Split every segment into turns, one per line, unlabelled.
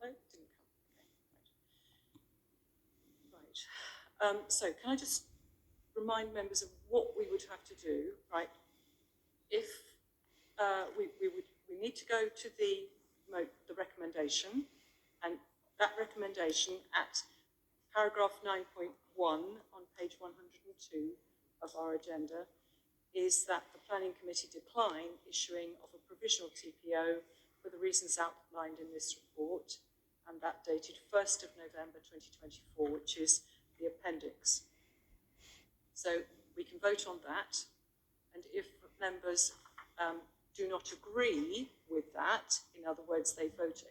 No, didn't come. Okay, right. So can I just remind members of what we would have to do, right? If we need to go to the recommendation, and that recommendation at paragraph 9.1 on page 102 of our agenda is that the Planning Committee decline issuing of a provisional TPO for the reasons outlined in this report, and that dated 1st of November 2024, which is the appendix. So we can vote on that, and if members do not agree with that, in other words, they vote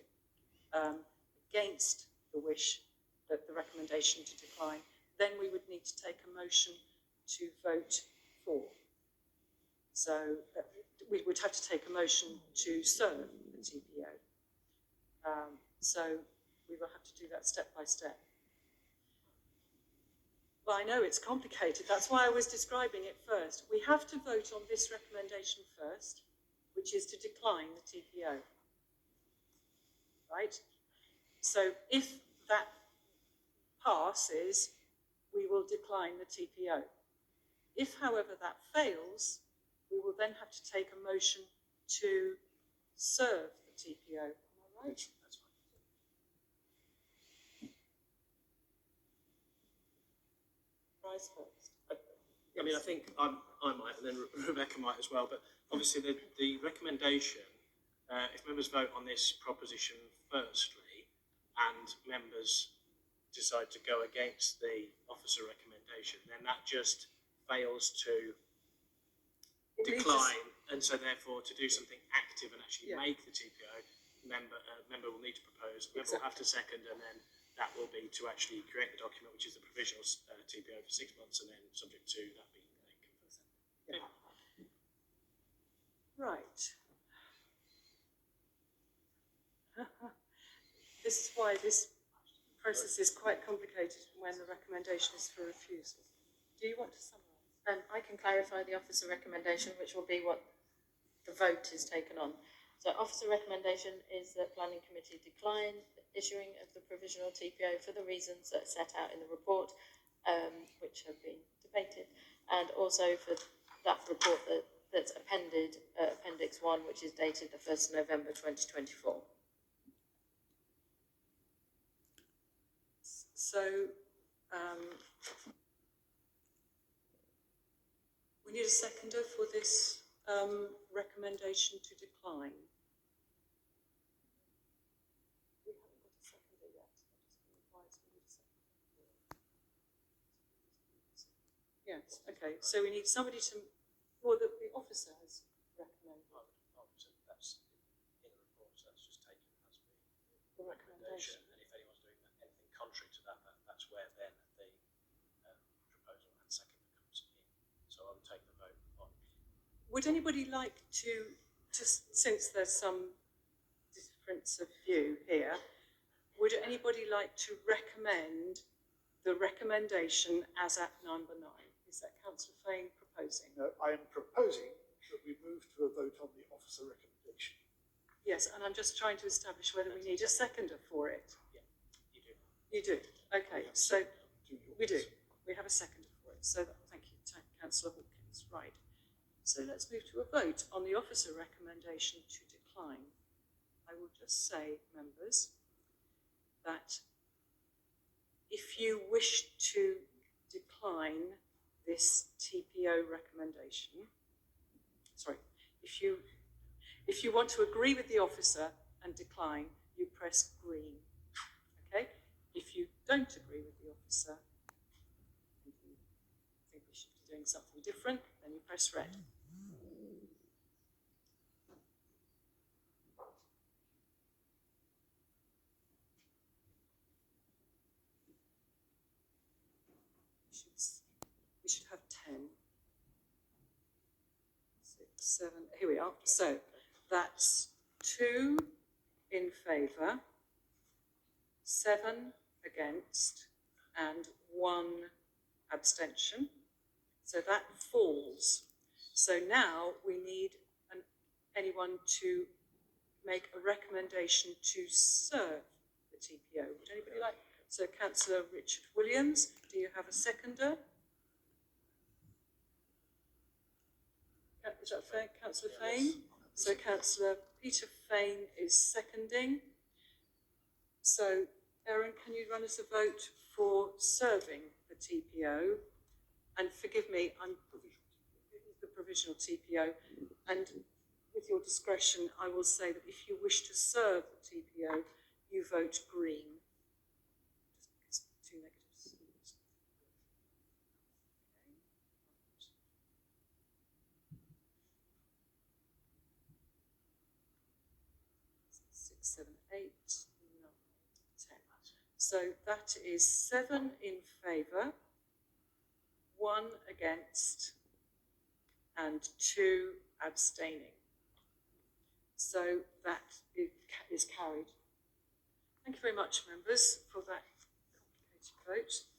against the wish that the recommendation to decline, then we would need to take a motion to vote for. So we would have to take a motion to serve the TPO. So we will have to do that step by step. Well, I know it's complicated. That's why I was describing it first. We have to vote on this recommendation first, which is to decline the TPO. Right? So if that passes, we will decline the TPO. If, however, that fails, we will then have to take a motion to serve the TPO. Am I right? That's right. Price first.
I mean, I think I might, and then Rebecca might as well, but obviously the recommendation, if members vote on this proposition firstly, and members decide to go against the officer recommendation, then that just fails to decline, and so therefore to do something active and actually make the TPO, member will need to propose, member will have to second, and then that will be to actually create the document, which is the provisional TPO for 6 months, and then subject to that being confirmed.
Yeah. Right. This is why this process is quite complicated when the recommendation is for refusal. Do you want to summarise?
I can clarify the officer recommendation, which will be what the vote is taken on. So officer recommendation is that Planning Committee decline issuing of the provisional TPO for the reasons that are set out in the report, which have been debated, and also for that report that's appended, Appendix 1, which is dated the 1st of November 2024.
So we need a seconder for this recommendation to decline. We haven't got a seconder yet. Yes, okay. So we need somebody to, or the officer has recommended.
That's in the report, so that's just taken as the recommendation. And if anyone's doing anything contrary to that, that's where then the proposal and second comes in. So I would take the vote on.
Would anybody like to, just since there's some difference of view here, would anybody like to recommend the recommendation as at number 9? Is that Councillor Fane proposing?
No, I am proposing that we move to a vote on the officer recommendation.
Yes, and I'm just trying to establish whether we need a seconder for it.
Yeah, you do.
You do? Okay, so we do. We have a seconder for it. So thank you, Councillor Hawkins. Right. So let's move to a vote on the officer recommendation to decline. I will just say, members, that if you wish to decline this TPO recommendation, sorry, if you want to agree with the officer and decline, you press green. Okay? If you don't agree with the officer and you think we should be doing something different, then you press red. We should have 10. 6, 7, here we are. So that's 2 in favour, 7 against, and 1 abstention. So that falls. So now we need anyone to make a recommendation to serve the TPO. Would anybody like? So Councillor Richard Williams, do you have a seconder? Is that fair? Councillor Fane? So Councillor Peter Fane is seconding. So Erin, can you run us a vote for serving the TPO? And forgive me, I'm the provisional TPO. And with your discretion, I will say that if you wish to serve the TPO, you vote green. Just two negatives. Okay. 6, 7, 8, 9, 10. So that is 7 in favour, 1 against, and 2 abstaining. So that is carried. Thank you very much, members, for that complicated vote.